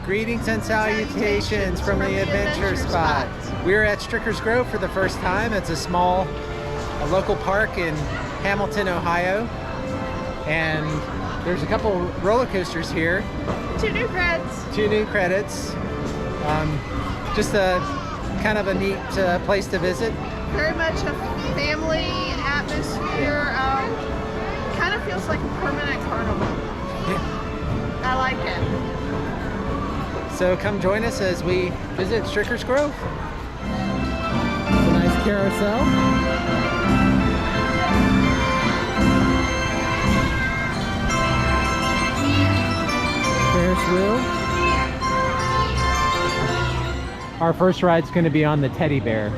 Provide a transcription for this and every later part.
Greetings and salutations from the adventure spot. We're at Stricker's Grove for the first time. It's a local park in Hamilton, Ohio. And there's a couple roller coasters here. 2 new credits. 2 new credits. Just a kind of a neat place to visit. Very much a family atmosphere. Kind of feels like a permanent carnival. Yeah. I like it. So come join us as we visit Stricker's Grove. It's a nice carousel. Ferris Wheel. Our first ride's going to be on the teddy bear.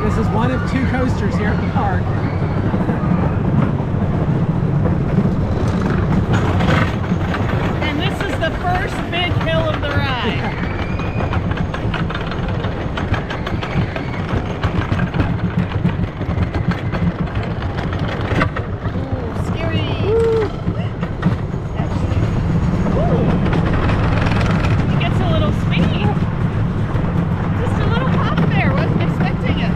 This is one of 2 coasters here at the park. And this is the first big hill of the ride. Ooh, scary. Ooh. It gets a little speedy. Just a little pop there. Wasn't expecting it.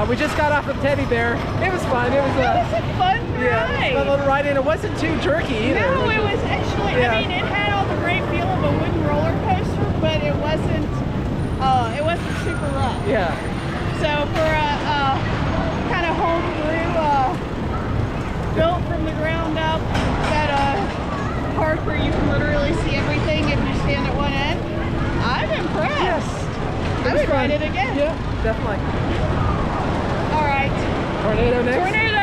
We just got off of Teddy Bear. It was fun. It was a fun ride. Yeah, a little ride, and it wasn't too jerky either. No, it was actually. Yeah. I mean, it had all the great feel of a wooden roller coaster, but it wasn't super rough. Yeah. So for a kind of homebrew, built from the ground up, that park where you can literally see everything if you stand at one end, I'm impressed. Yes. I would ride it again. Yeah, definitely. All right. Tornado next. Tornado!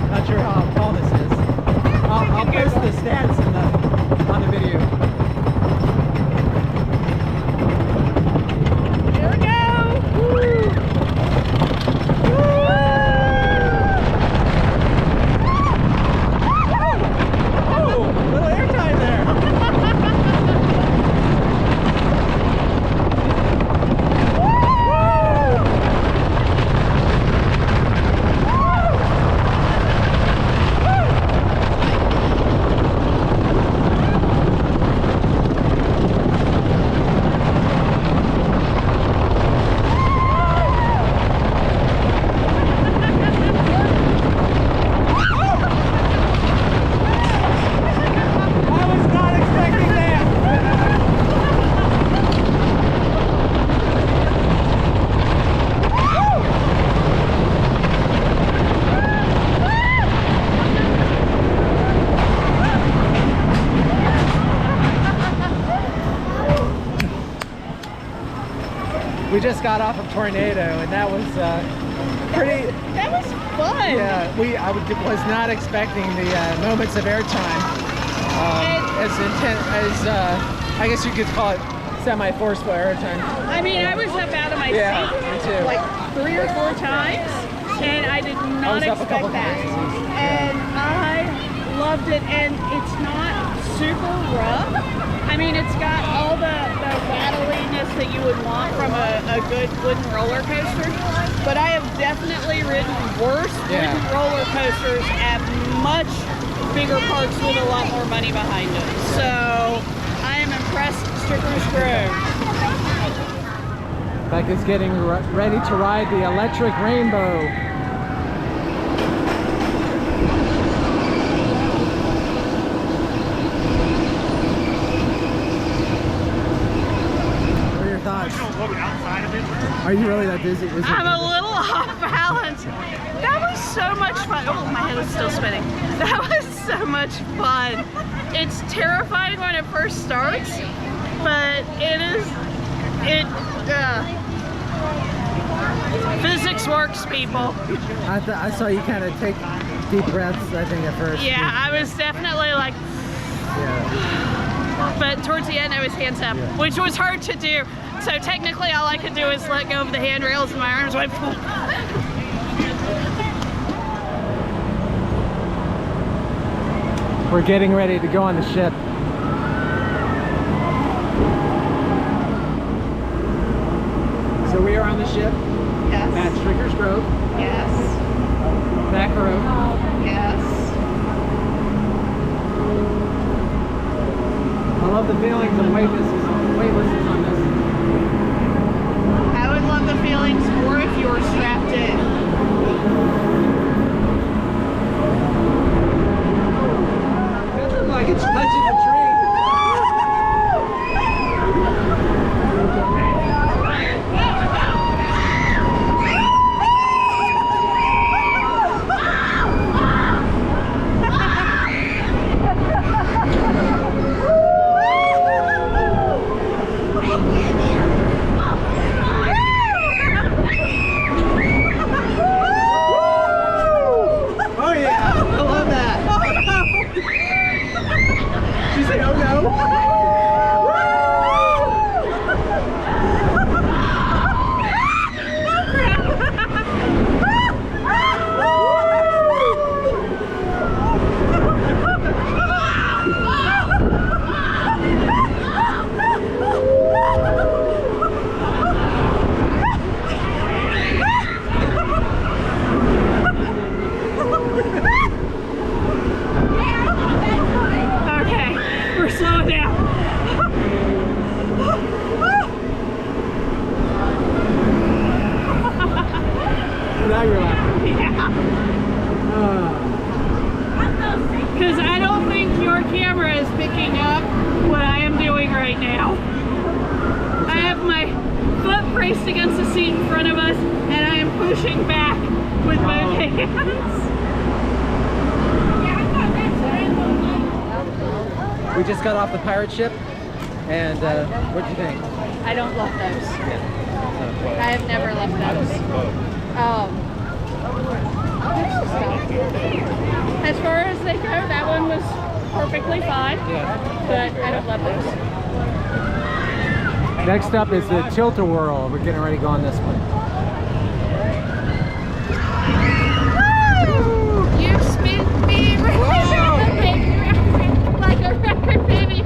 Not sure how tall this is. I'll post the stats on the video. Here we go! Woo! We just got off of Tornado, and that was pretty. That was fun. Yeah, I was not expecting the moments of airtime as intense as I guess you could call it semi-forceful airtime. I mean, I was up out of my seat me too. Like 3 or 4 times, and I did not expect that. And I loved it, and it's not super rough. I mean, it's got all the rattliness that you would want from a good wooden roller coaster, but I have definitely ridden worse wooden roller coasters at much bigger parks with a lot more money behind them. So I am impressed. Stricker's Grove. Becca's getting ready to ride the electric rainbow. What are your thoughts? balance? Are you really that dizzy? I'm a little off balance. That was so much fun. Oh, my head is still spinning. That was so much fun. It's terrifying when it first starts, but physics works, people. I saw you kind of take deep breaths, I think, at first. Yeah, I was definitely like, yeah. But towards the end I was hands up, which was hard to do. So technically all I could do is let go of the handrails and my arms went. We're getting ready to go on the ship. So we are on the ship Yes. at Stricker's Grove, Yes. back row. Yes. I love the feelings of weightlessness on this. I would love the feelings more if you were strapped in. It looks like it's touching the tree. Oh yeah, I love that. Did you say oh no? Okay, we're slowing down. Now you're laughing. Yeah. Because I don't think your camera is picking up what I am doing right now. I have my foot braced against the seat in front of us and I am pushing back with both hands. We just got off the pirate ship, and what'd you think? I don't love those. I have never loved those. As far as they go, that one was perfectly fine, but I don't love those. Next up is the Tilt-A-Whirl. We're getting ready to go on this one. You spin me like a record, baby.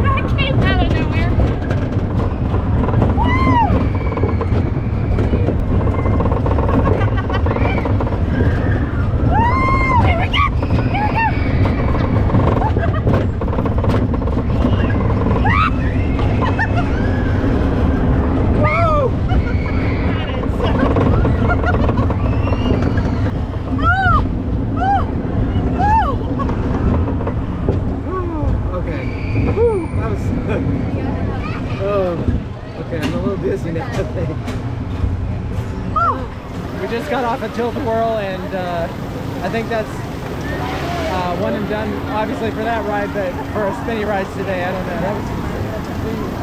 That came out of nowhere. Here we go! Here we go! Whoa! That is Okay. Whew, that was. Oh. Okay, I'm a little dizzy now, I think. We just got off at Tilt-A-Whirl, and I think that's one and done, obviously, for that ride, but for a spinny rides today, I don't know. That was,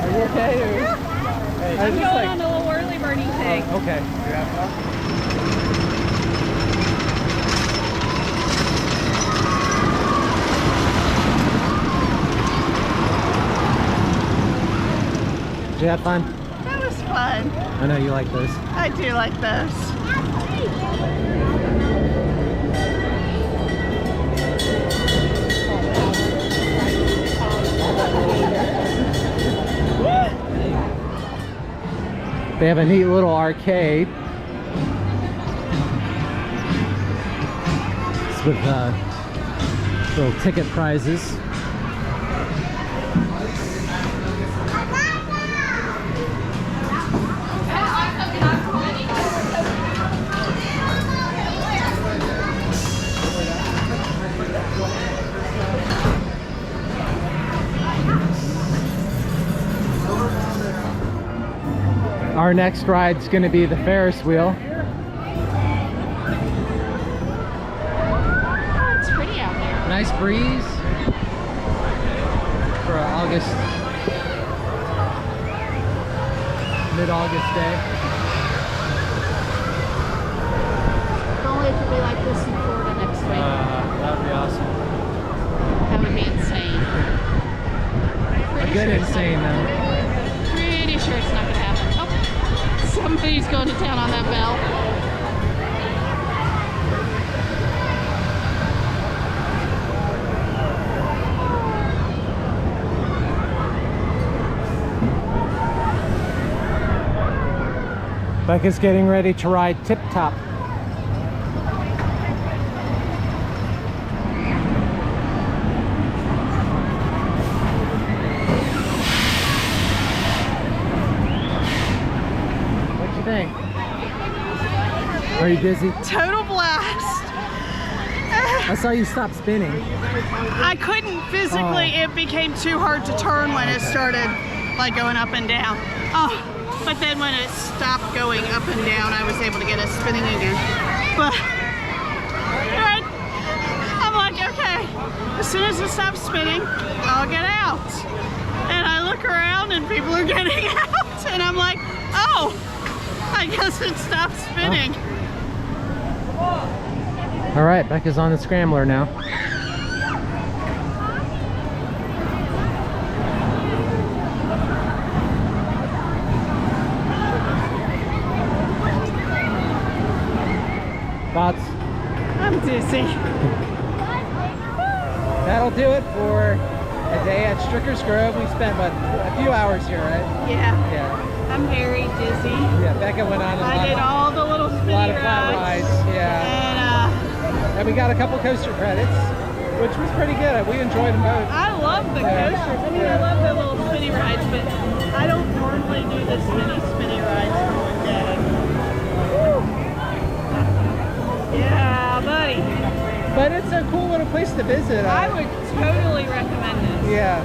are you okay? Or, hey, I'm going on a little whirly birdie thing. Okay. Did you have fun? That was fun. I know you like those. I do like those. They have a neat little arcade. It's with little ticket prizes. Our next ride's going to be the Ferris Wheel. Oh, it's pretty out there. Nice breeze for an August, mid-August day. If only it could be like this in Florida next week. That would be awesome. That would be insane. A good insane though. Pretty sure it's not going to happen. Oh, somebody's going to town on that bell. Becca's getting ready to ride Tip Top. What'd you think? Are you dizzy? Total blast. I saw you stop spinning. I couldn't physically. Oh. It became too hard to turn when it started like going up and down. Oh, but then when it stopped going up and down, I was able to get it spinning again. But right, I'm like, okay, as soon as it stops spinning, I'll get out. And I look around and people are getting out, and I'm like, oh, I guess it stopped spinning. All right, Becca's on the Scrambler now. Thoughts? I'm dizzy. That'll do it for a day at Stricker's Grove. We spent about a few hours here, right? Yeah, Yeah. I'm very dizzy. Yeah, Becca went on I did all the little spinny a lot of fun rides. rides. Yeah. And And we got a couple coaster credits, which was pretty good. We enjoyed them both. I love the Yeah. coasters. I mean, Yeah. I love the little spinny rides, but I don't normally do the spinny rides in one day. Yeah, buddy. But it's a cool little place to visit. I would totally recommend this. Yeah.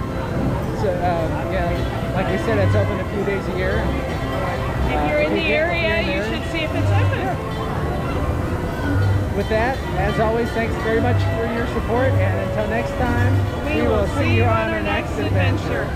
So, yeah, like I said, it's open a few days a year. If you're in the area, you should see if it's open. With that, as always, thanks very much for your support, and until next time, We will see you on our next adventure.